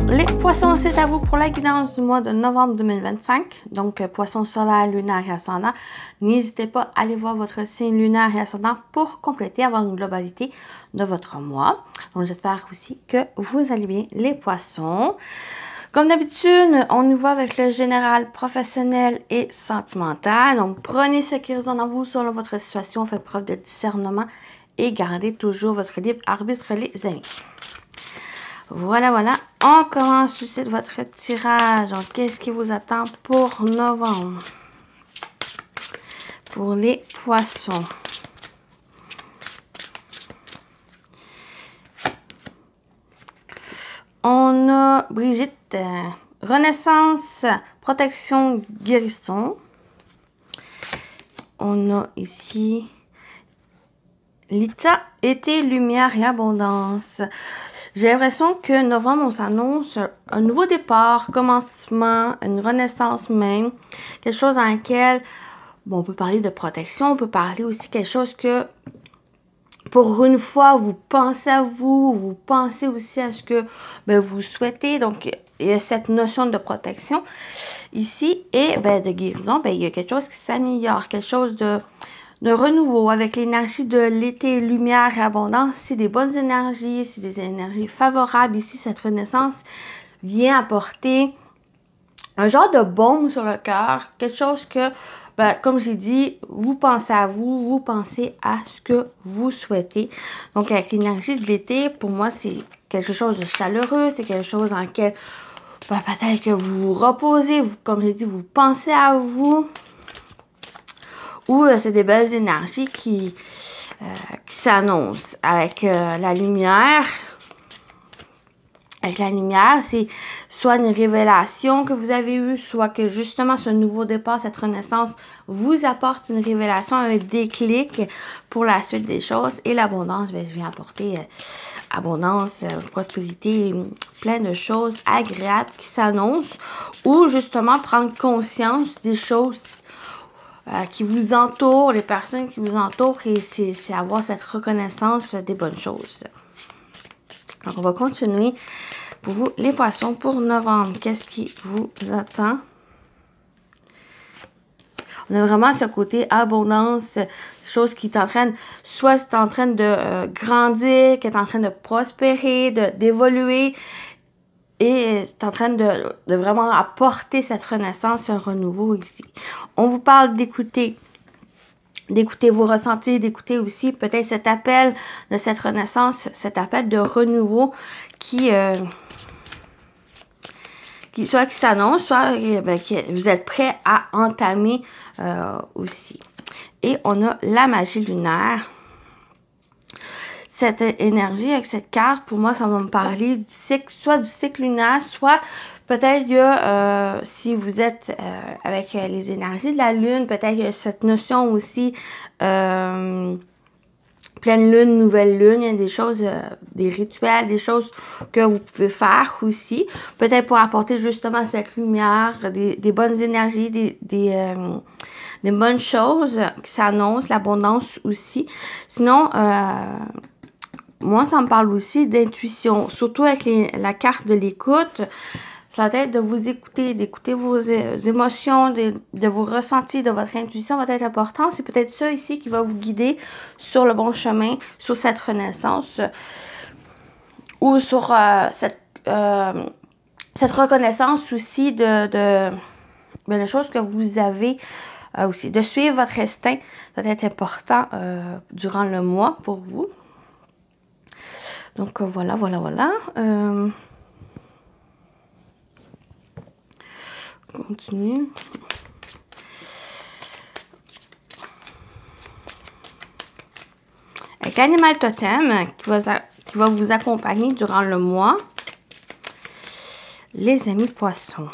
Donc, les poissons, c'est à vous pour la guidance du mois de novembre 2025. Donc, poisson solaire, lunaire et ascendant. N'hésitez pas à aller voir votre signe lunaire et ascendant pour compléter, avoir une globalité de votre mois. Donc, j'espère aussi que vous allez bien, les poissons. Comme d'habitude, on y va avec le général, professionnel et sentimental. Donc, prenez ce qui résonne en vous selon votre situation, faites preuve de discernement et gardez toujours votre libre arbitre, les amis. Voilà, voilà. On commence tout de suite votre tirage. Donc, qu'est-ce qui vous attend pour novembre? Pour les poissons. On a Brigitte, renaissance, protection, guérison. On a ici Lita, été, lumière et abondance. J'ai l'impression que novembre, on s'annonce un nouveau départ, commencement, une renaissance même. Quelque chose dans lequel, bon, on peut parler de protection, on peut parler aussi quelque chose que, pour une fois, vous pensez à vous, vous pensez aussi à ce que vous souhaitez. Donc, il y a cette notion de protection ici et de guérison. Il y a quelque chose qui s'améliore, quelque chose de renouveau avec l'énergie de l'été, lumière et abondance. C'est des bonnes énergies, c'est des énergies favorables. Ici, cette renaissance vient apporter un genre de baume sur le cœur, quelque chose que, comme j'ai dit, vous pensez à vous, vous pensez à ce que vous souhaitez. Donc, avec l'énergie de l'été, pour moi, c'est quelque chose de chaleureux, c'est quelque chose dans lequel peut-être que vous vous reposez, comme j'ai dit, vous pensez à vous. Ou c'est des belles énergies qui s'annoncent avec la lumière. Avec la lumière, c'est soit une révélation que vous avez eue, soit que justement ce nouveau départ, cette renaissance vous apporte une révélation, un déclic pour la suite des choses. Et l'abondance, vient apporter abondance, prospérité, plein de choses agréables qui s'annoncent. Ou justement prendre conscience des choses qui vous entourent, les personnes qui vous entourent, et c'est avoir cette reconnaissance des bonnes choses. Donc, on va continuer pour vous, les poissons, pour novembre. Qu'est-ce qui vous attend? On a vraiment ce côté abondance, chose qui est en train, soit c'est en train de grandir, qui est en train de prospérer, d'évoluer, et c'est en train de vraiment apporter cette renaissance, un renouveau ici. On vous parle d'écouter vos ressentis, d'écouter aussi peut-être cet appel de cette renaissance, cet appel de renouveau qui s'annonce, soit que vous êtes prêt à entamer aussi. Et on a la magie lunaire. Cette énergie avec cette carte, pour moi, ça va me parler du cycle, soit du cycle lunaire, soit peut-être si vous êtes avec les énergies de la lune, peut-être cette notion aussi pleine lune, nouvelle lune, il y a des choses, des rituels, des choses que vous pouvez faire aussi, peut-être pour apporter justement cette lumière, des bonnes énergies, des bonnes choses qui s'annoncent, l'abondance aussi. Sinon, moi, ça me parle aussi d'intuition, surtout avec la carte de l'écoute. Ça va être de vous écouter, d'écouter vos émotions, de vos ressentis, de votre intuition va être important. C'est peut-être ça ici qui va vous guider sur le bon chemin, sur cette renaissance ou sur cette reconnaissance aussi de choses que vous avez aussi. De suivre votre instinct, ça va être important durant le mois pour vous. Donc, voilà. Continue. Avec l'animal totem qui va vous accompagner durant le mois. Les amis poissons.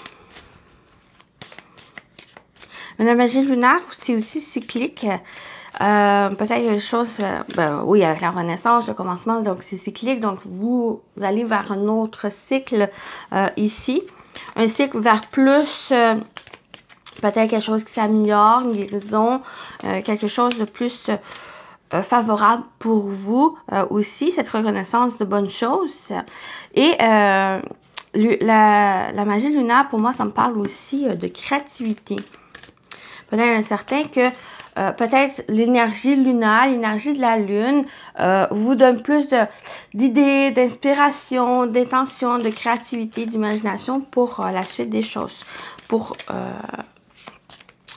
Mais la magie lunaire, c'est aussi cyclique. Peut-être des choses, oui, avec la renaissance, le commencement, donc c'est cyclique, donc vous allez vers un autre cycle ici, un cycle vers plus, peut-être quelque chose qui s'améliore, une guérison, quelque chose de plus favorable pour vous aussi, cette reconnaissance de bonnes choses, et la magie lunaire, pour moi, ça me parle aussi de créativité. Peut-être un certain que peut-être l'énergie lunaire, l'énergie de la lune vous donne plus d'idées, d'inspiration, d'intention, de créativité, d'imagination pour la suite des choses. Pour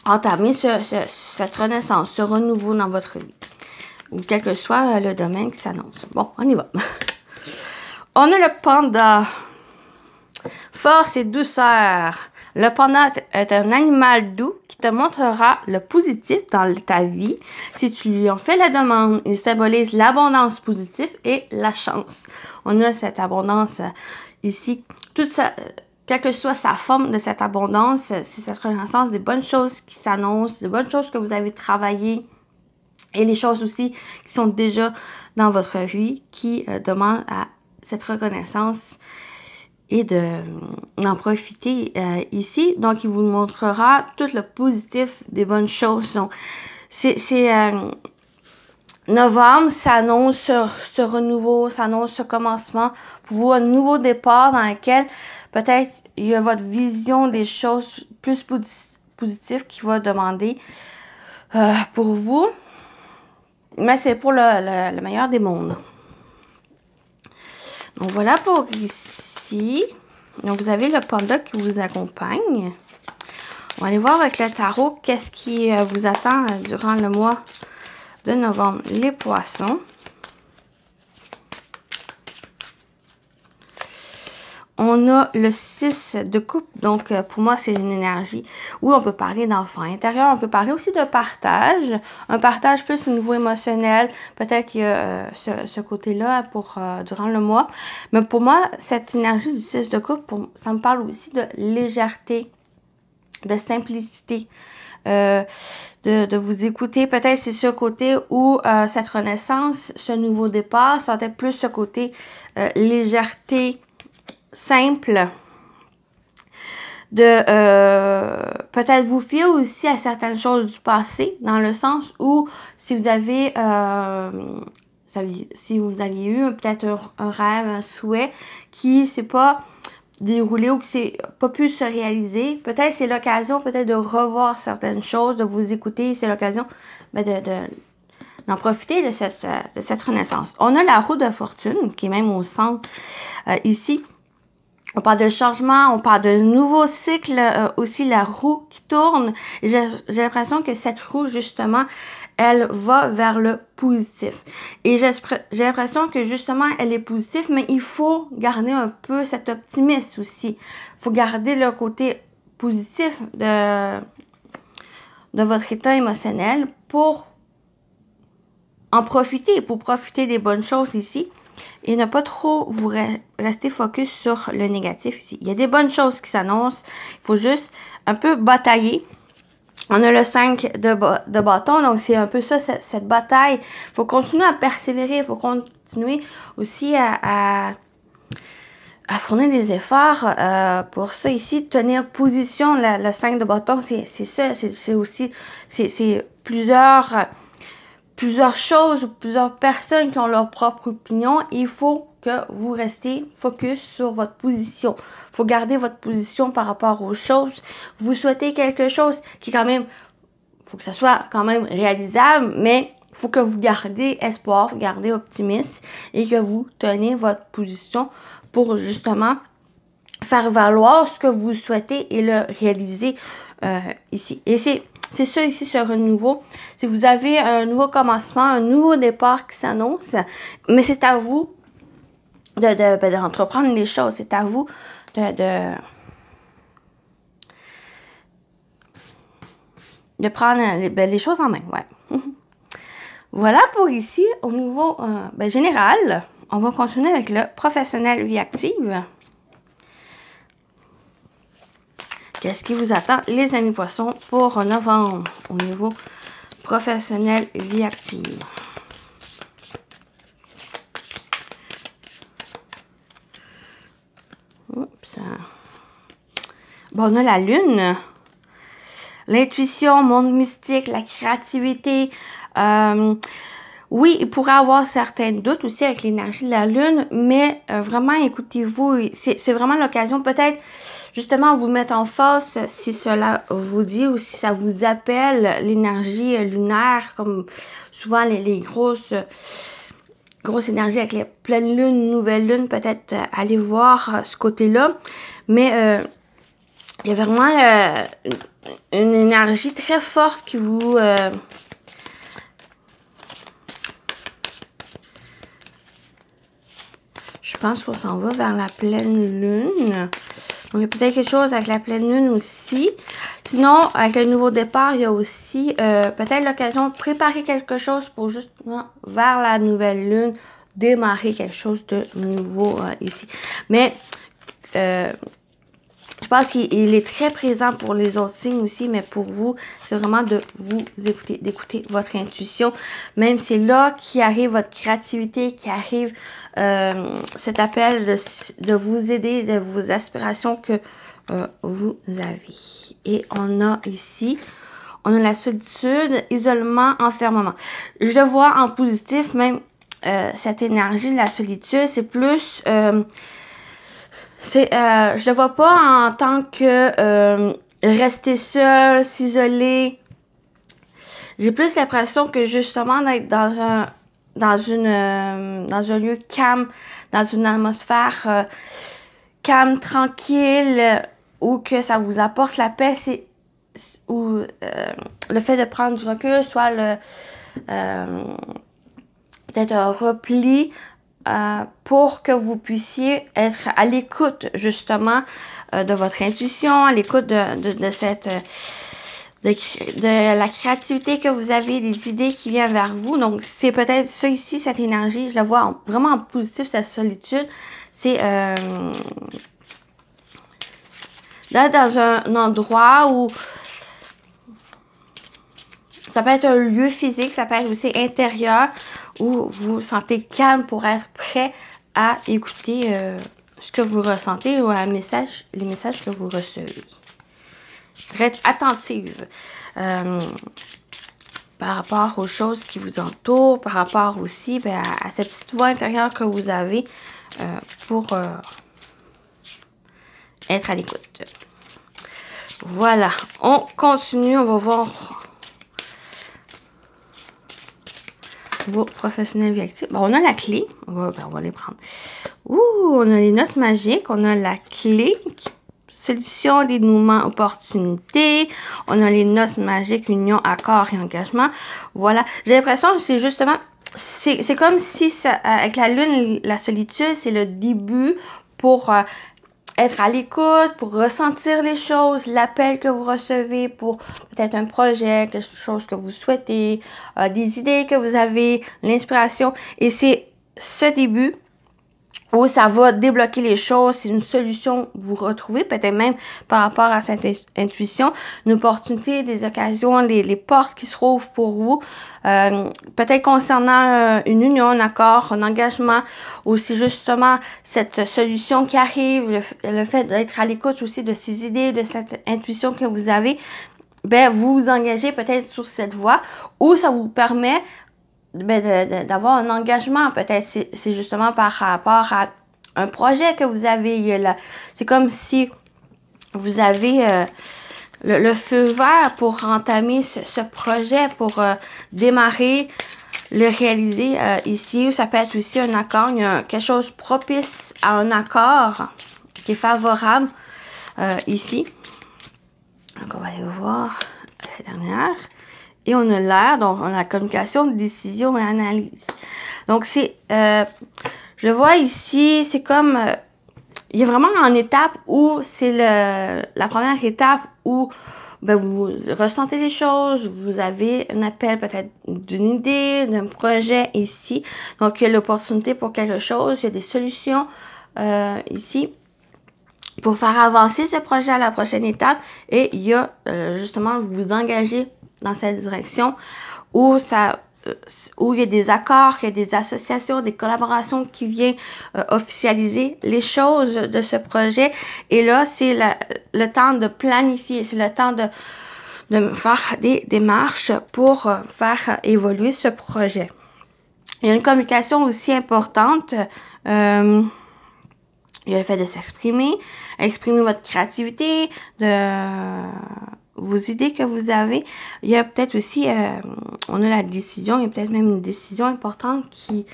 entamer cette renaissance, ce renouveau dans votre vie. Ou quel que soit le domaine qui s'annonce. Bon, on y va. On a le panda. Force et douceur. Le panda est un animal doux qui te montrera le positif dans ta vie si tu lui en fais la demande. Il symbolise l'abondance positive et la chance. On a cette abondance ici. Quelle que soit sa forme de cette abondance, c'est cette renaissance des bonnes choses qui s'annoncent, des bonnes choses que vous avez travaillées et les choses aussi qui sont déjà dans votre vie qui demandent à cette reconnaissance et d'en profiter ici. Donc, il vous montrera tout le positif des bonnes choses. Donc, novembre, ça annonce ce renouveau, ça annonce ce commencement pour vous, un nouveau départ dans lequel peut-être il y a votre vision des choses plus positives qui va demander pour vous. Mais c'est pour le meilleur des mondes. Donc, voilà pour ici. Donc, vous avez le panda qui vous accompagne. On va aller voir avec le tarot qu'est-ce qui vous attend durant le mois de novembre. Les poissons. On a le 6 de coupe. Donc, pour moi, c'est une énergie où on peut parler d'enfant intérieur. On peut parler aussi de partage. Un partage plus au niveau émotionnel. Peut-être qu'il y a ce côté-là pour durant le mois. Mais pour moi, cette énergie du 6 de coupe, ça me parle aussi de légèreté, de simplicité. De vous écouter. Peut-être c'est ce côté où cette renaissance, ce nouveau départ, ça peut-être plus ce côté légèreté, simple, de peut-être vous fier aussi à certaines choses du passé, dans le sens où si vous avez eu peut-être un rêve, un souhait qui s'est pas déroulé ou qui s'est pas pu se réaliser, peut-être c'est l'occasion peut-être de revoir certaines choses, de vous écouter, c'est l'occasion d'en profiter de cette renaissance. On a la roue de fortune qui est même au centre ici. On parle de changement, on parle de nouveau cycle, aussi la roue qui tourne. J'ai l'impression que cette roue, justement, elle va vers le positif. Et j'ai l'impression que, justement, elle est positive, mais il faut garder un peu cet optimisme aussi. Il faut garder le côté positif de votre état émotionnel pour en profiter, pour profiter des bonnes choses ici. Et ne pas trop vous rester focus sur le négatif ici. Il y a des bonnes choses qui s'annoncent. Il faut juste un peu batailler. On a le 5 de bâton. Donc, c'est un peu ça, cette bataille. Il faut continuer à persévérer. Il faut continuer aussi à fournir des efforts pour ça ici. Tenir position, le 5 de bâton, c'est ça. C'est aussi plusieurs choses, plusieurs personnes qui ont leur propre opinion. Il faut que vous restez focus sur votre position. Il faut garder votre position par rapport aux choses. Vous souhaitez quelque chose qui quand même, il faut que ça soit quand même réalisable, mais il faut que vous gardez espoir, vous gardez optimisme et que vous tenez votre position pour justement faire valoir ce que vous souhaitez et le réaliser ici. Et c'est ça ici, ce renouveau. Si vous avez un nouveau commencement, un nouveau départ qui s'annonce, mais c'est à vous d'entreprendre les choses. C'est à vous de prendre les choses en main. Ouais. Voilà pour ici, au niveau général. On va continuer avec le professionnel vie active. Qu'est-ce qui vous attend, les amis poissons, pour novembre au niveau professionnel vie active? Oups. Bon, on a la lune. L'intuition, monde mystique, la créativité. Oui, il pourrait avoir certains doutes aussi avec l'énergie de la Lune, mais vraiment, écoutez-vous, c'est vraiment l'occasion peut-être justement vous mettre en face si cela vous dit ou si ça vous appelle l'énergie lunaire, comme souvent les grosses énergies avec les pleines lunes, nouvelles lunes, peut-être aller voir ce côté-là. Mais il y a vraiment une énergie très forte qui vous... je pense qu'on s'en va vers la pleine lune. Donc, il y a peut-être quelque chose avec la pleine lune aussi. Sinon, avec le nouveau départ, il y a aussi peut-être l'occasion de préparer quelque chose pour justement, vers la nouvelle lune, démarrer quelque chose de nouveau ici. Mais, je pense qu'il est très présent pour les autres signes aussi, mais pour vous, c'est vraiment de vous écouter, d'écouter votre intuition. Même c'est là qui arrive votre créativité, qui arrive cet appel de vous aider, de vos aspirations que vous avez. Et on a ici, on a la solitude, isolement, enfermement. Je le vois en positif, même cette énergie de la solitude, c'est plus... je le vois pas en tant que rester seul, s'isoler. J'ai plus l'impression que justement d'être dans un lieu calme, dans une atmosphère calme, tranquille, où que ça vous apporte la paix, ou le fait de prendre du recul, soit peut-être un repli. Pour que vous puissiez être à l'écoute justement de votre intuition, à l'écoute de la créativité que vous avez, des idées qui viennent vers vous. Donc, c'est peut-être ça ici, cette énergie, je la vois vraiment en positif, cette solitude. C'est là dans un endroit où ça peut être un lieu physique, ça peut être aussi intérieur, où vous vous sentez calme pour être prêt à écouter ce que vous ressentez ou les messages que vous recevez. Être attentive par rapport aux choses qui vous entourent, par rapport aussi à cette petite voix intérieure que vous avez pour être à l'écoute. Voilà, on continue, on va voir vos professionnels vie active. Bon, on a la clé. On va les prendre. Ouh, on a les noces magiques. On a la clé. Solution, dénouement, opportunité. On a les noces magiques, union, accord et engagement. Voilà. J'ai l'impression que c'est justement... C'est comme si, avec la lune, la solitude, c'est le début pour... être à l'écoute, pour ressentir les choses, l'appel que vous recevez pour peut-être un projet, quelque chose que vous souhaitez, des idées que vous avez, l'inspiration. Et c'est ce début où ça va débloquer les choses, c'est une solution que vous retrouvez, peut-être même par rapport à cette intuition, une opportunité, des occasions, les portes qui se rouvrent pour vous, peut-être concernant une union, un accord, un engagement, ou c'est justement cette solution qui arrive, le fait d'être à l'écoute aussi de ces idées, de cette intuition que vous avez, ben vous vous engagez peut-être sur cette voie, ou ça vous permet d'avoir un engagement, peut-être c'est justement par rapport à un projet que vous avez. C'est comme si vous avez le feu vert pour entamer ce projet, pour démarrer, le réaliser ici. Ça peut être aussi un accord, il y a quelque chose propice à un accord qui est favorable ici. Donc on va aller voir la dernière. Et on a l'air, donc on a la communication, décision et analyse. Donc c'est, je vois ici, c'est comme, il y a vraiment une étape où c'est la première étape où vous ressentez les choses, vous avez un appel peut-être d'une idée, d'un projet ici. Donc il y a l'opportunité pour quelque chose, il y a des solutions ici pour faire avancer ce projet à la prochaine étape. Et il y a justement, vous vous engagez dans cette direction où il y a des accords, il y a des associations, des collaborations qui viennent officialiser les choses de ce projet. Et là, c'est le temps de planifier, c'est le temps de faire des démarches pour faire évoluer ce projet. Il y a une communication aussi importante. Il y a le fait de s'exprimer, exprimer votre créativité, de vos idées que vous avez. Il y a peut-être aussi, on a la décision, il y a peut-être même une décision importante qui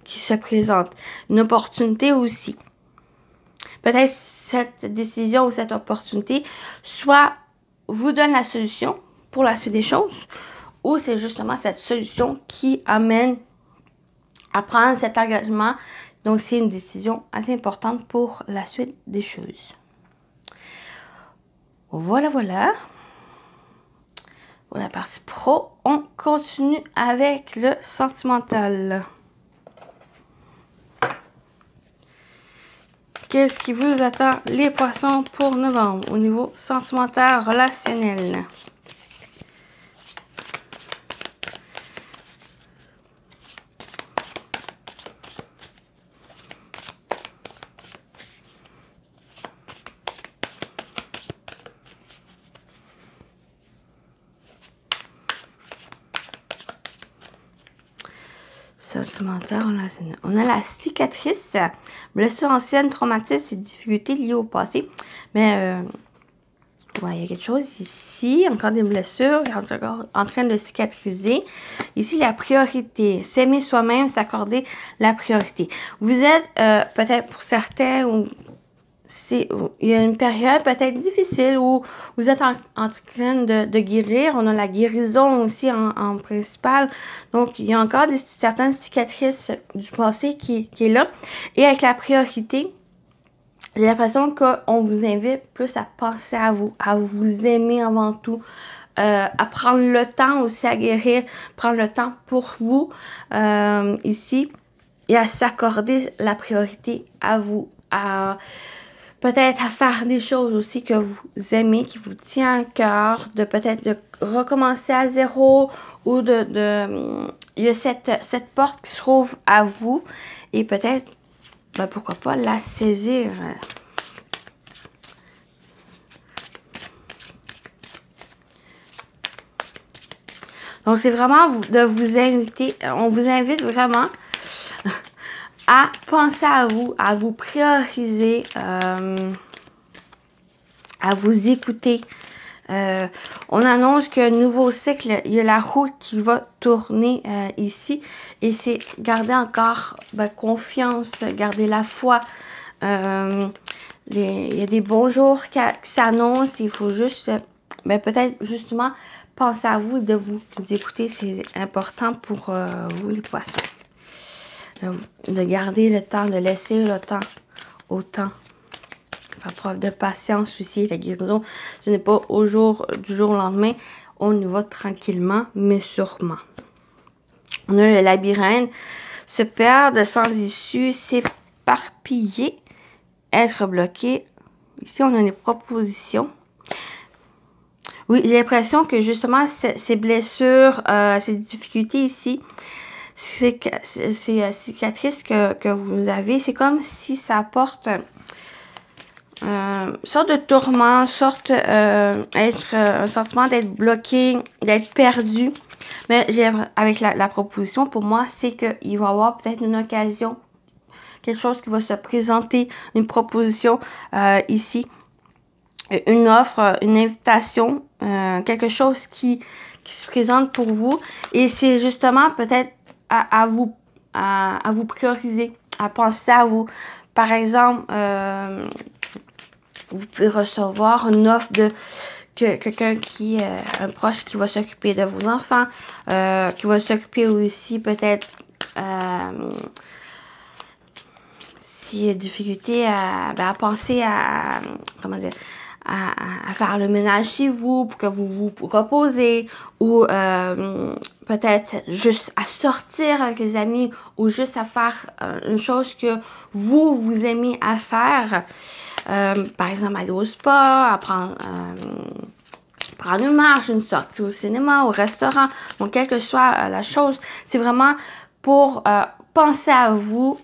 se présente. Une opportunité aussi. Peut-être cette décision ou cette opportunité, soit vous donne la solution pour la suite des choses, ou c'est justement cette solution qui amène à prendre cet engagement. Donc, c'est une décision assez importante pour la suite des choses. Voilà, voilà. Pour la partie pro, on continue avec le sentimental. Qu'est-ce qui vous attend, les poissons, pour novembre au niveau sentimental, relationnel? Sentimental, relationnel. On a la cicatrice, blessure ancienne, traumatisme et difficultés liées au passé. Mais ouais, il y a quelque chose ici, encore des blessures, encore en train de cicatriser. Ici, la priorité, s'aimer soi-même, s'accorder la priorité. Vous êtes peut-être pour certains, il y a une période peut-être difficile où vous êtes en train de guérir. On a la guérison aussi en principal. Donc, il y a encore certaines cicatrices du passé qui est là. Et avec la priorité, j'ai l'impression qu'on vous invite plus à penser à vous aimer avant tout, à prendre le temps aussi à guérir, prendre le temps pour vous ici et à s'accorder la priorité à vous, peut-être à faire des choses aussi que vous aimez, qui vous tient à cœur, de peut-être de recommencer à zéro ou il y a cette porte qui se trouve à vous et peut-être, ben pourquoi pas la saisir. Donc, c'est vraiment de vous inviter, on vous invite vraiment à penser à vous prioriser, à vous écouter. On annonce qu'un nouveau cycle, il y a la roue qui va tourner ici. Et c'est garder encore confiance, garder la foi. Il y a des bons jours qui s'annoncent. Il faut juste, peut-être justement, penser à vous et de vous écouter. C'est important pour vous, les poissons. De garder le temps, de laisser le temps au temps. Faire preuve de patience aussi. La guérison, ce n'est pas du jour au lendemain. On y va tranquillement, mais sûrement. On a le labyrinthe. Se perdre sans issue, s'éparpiller, être bloqué. Ici, on a des propositions. Oui, j'ai l'impression que justement, ces blessures, ces difficultés ici, ces cicatrices que vous avez, c'est comme si ça apporte sorte de tourment, un sentiment d'être bloqué, d'être perdu. Mais avec la proposition, pour moi, c'est qu'il va y avoir peut-être une occasion, quelque chose qui va se présenter, une proposition ici, une offre, une invitation, quelque chose qui se présente pour vous. Et c'est justement peut-être à vous prioriser, à penser à vous. Par exemple, vous pouvez recevoir une offre de quelqu'un un proche qui va s'occuper de vos enfants, qui va s'occuper aussi peut-être s'il y a difficulté à penser à, comment dire, à faire le ménage chez vous pour que vous vous reposez ou peut-être juste à sortir avec les amis ou juste à faire une chose que vous aimez à faire. Par exemple, aller au spa, à prendre une marche, une sortie au cinéma, au restaurant. Donc, quelle que soit la chose, c'est vraiment pour penser à vous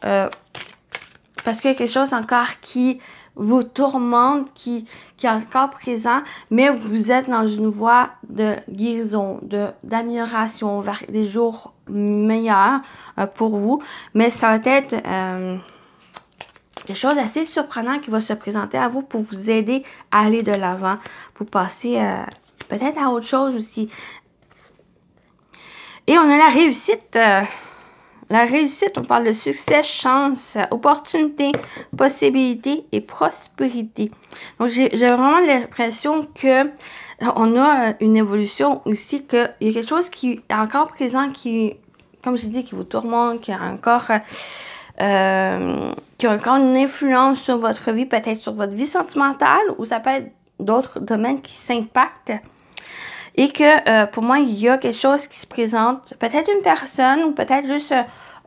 parce qu'il y a quelque chose encore qui vous tourmente, qui est encore présent, mais vous êtes dans une voie de guérison, d'amélioration vers des jours meilleurs pour vous. Mais ça va être quelque chose d'assez surprenant qui va se présenter à vous pour vous aider à aller de l'avant, pour passer peut-être à autre chose aussi. Et on a la réussite. La réussite, on parle de succès, chance, opportunité, possibilité et prospérité. Donc, j'ai vraiment l'impression que on a une évolution aussi, qu'il y a quelque chose qui est encore présent, qui, comme j'ai dit, qui vous tourmente, qui a encore une influence sur votre vie, peut-être sur votre vie sentimentale, ou ça peut être d'autres domaines qui s'impactent. Et que pour moi, il y a quelque chose qui se présente, peut-être une personne ou peut-être juste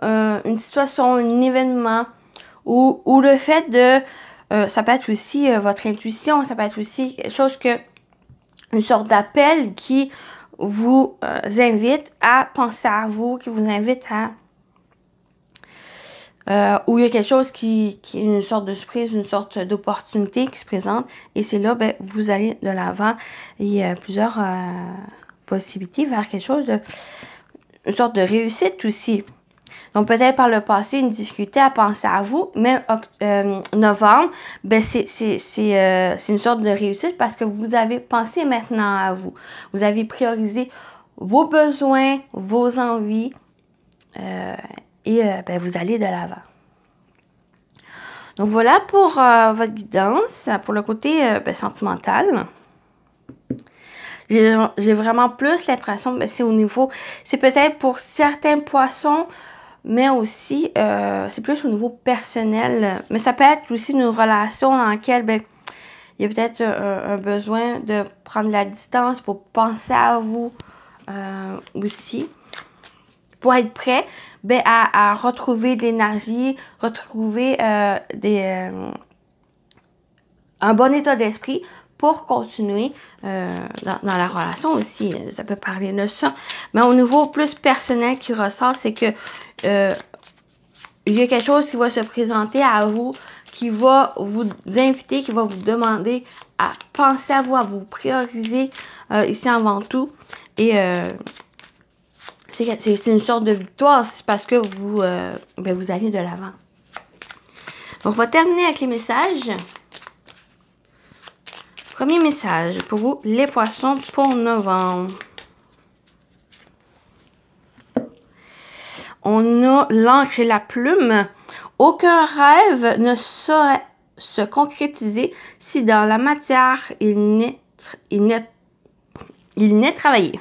une situation, un événement, ou le fait de, ça peut être aussi votre intuition, ça peut être aussi quelque chose que, une sorte d'appel qui vous invite à penser à vous, qui vous invite à, où il y a quelque chose qui est une sorte de surprise, une sorte d'opportunité qui se présente. Et c'est là, ben, vous allez de l'avant. Il y a plusieurs possibilités vers quelque chose une sorte de réussite aussi. Donc, peut-être par le passé, une difficulté à penser à vous, mais novembre, ben, c'est une sorte de réussite parce que vous avez pensé maintenant à vous. Vous avez priorisé vos besoins, vos envies, ben, vous allez de l'avant. Donc, voilà pour votre guidance, pour le côté ben, sentimental. J'ai vraiment plus l'impression que c'est au niveau, c'est peut-être pour certains poissons, mais aussi, c'est plus au niveau personnel. Mais ça peut être aussi une relation dans laquelle, ben, il y a peut-être un besoin de prendre la distance pour penser à vous aussi. Pour être prêt, ben, à retrouver de l'énergie, retrouver un bon état d'esprit pour continuer dans la relation aussi. Ça peut parler de ça. Mais au niveau plus personnel qui ressort, c'est que il y a quelque chose qui va se présenter à vous, qui va vous inviter, qui va vous demander à penser à vous, à vous prioriser ici avant tout. Et c'est une sorte de victoire parce que vous, ben, vous allez de l'avant. Donc, on va terminer avec les messages. Premier message pour vous, les poissons pour novembre. On a l'encre et la plume. Aucun rêve ne saurait se concrétiser si dans la matière il n'est travaillé.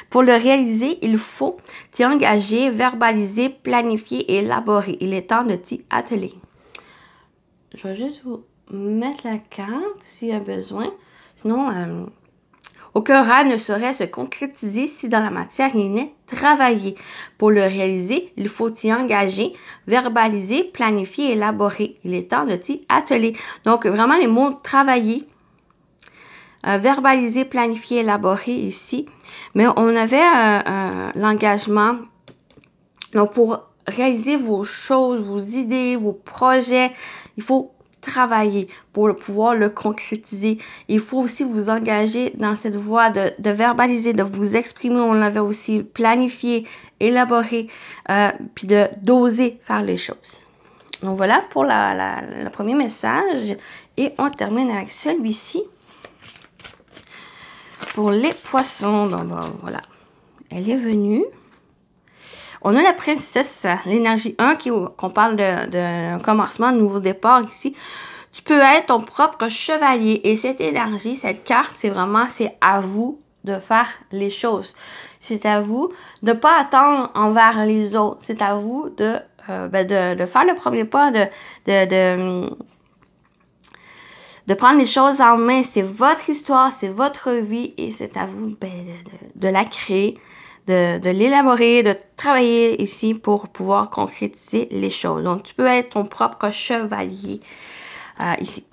Pour le réaliser, il faut t'y engager, verbaliser, planifier et élaborer. Il est temps de t'y atteler. Je vais juste vous mettre la carte s'il y a besoin. Sinon, aucun rêve ne saurait se concrétiser si dans la matière il n'est travaillé. Pour le réaliser, il faut t'y engager, verbaliser, planifier et élaborer. Il est temps de t'y atteler. Donc, vraiment les mots travailler. Verbaliser, planifier, élaborer ici. Mais on avait l'engagement. Donc, pour réaliser vos choses, vos idées, vos projets, il faut travailler pour pouvoir le concrétiser. Il faut aussi vous engager dans cette voie de verbaliser, de vous exprimer. On l'avait aussi planifié, élaboré, puis d'oser faire les choses. Donc, voilà pour le premier message. Et on termine avec celui-ci. Pour les poissons, donc voilà, elle est venue. On a la princesse, l'énergie 1, qu'on parle de commencement, de nouveau départ ici. Tu peux être ton propre chevalier. Et cette énergie, cette carte, c'est à vous de faire les choses. C'est à vous de ne pas attendre envers les autres. C'est à vous de faire le premier pas, de prendre les choses en main. C'est votre histoire, c'est votre vie et c'est à vous de la créer, de l'élaborer, de travailler ici pour pouvoir concrétiser les choses. Donc, tu peux être ton propre chevalier ici.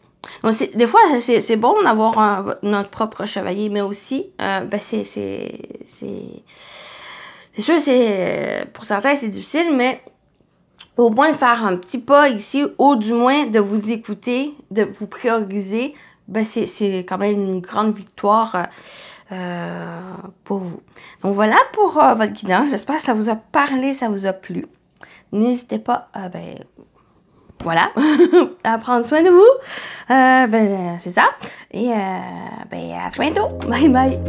Donc, des fois, c'est bon d'avoir notre propre chevalier, mais aussi, c'est sûr, pour certains, c'est difficile, mais au moins faire un petit pas ici, ou du moins de vous écouter, de vous prioriser, ben c'est quand même une grande victoire pour vous. Donc voilà pour votre guidance. J'espère que ça vous a parlé, ça vous a plu. N'hésitez pas, voilà, à prendre soin de vous. C'est ça. Et à très bientôt. Bye bye.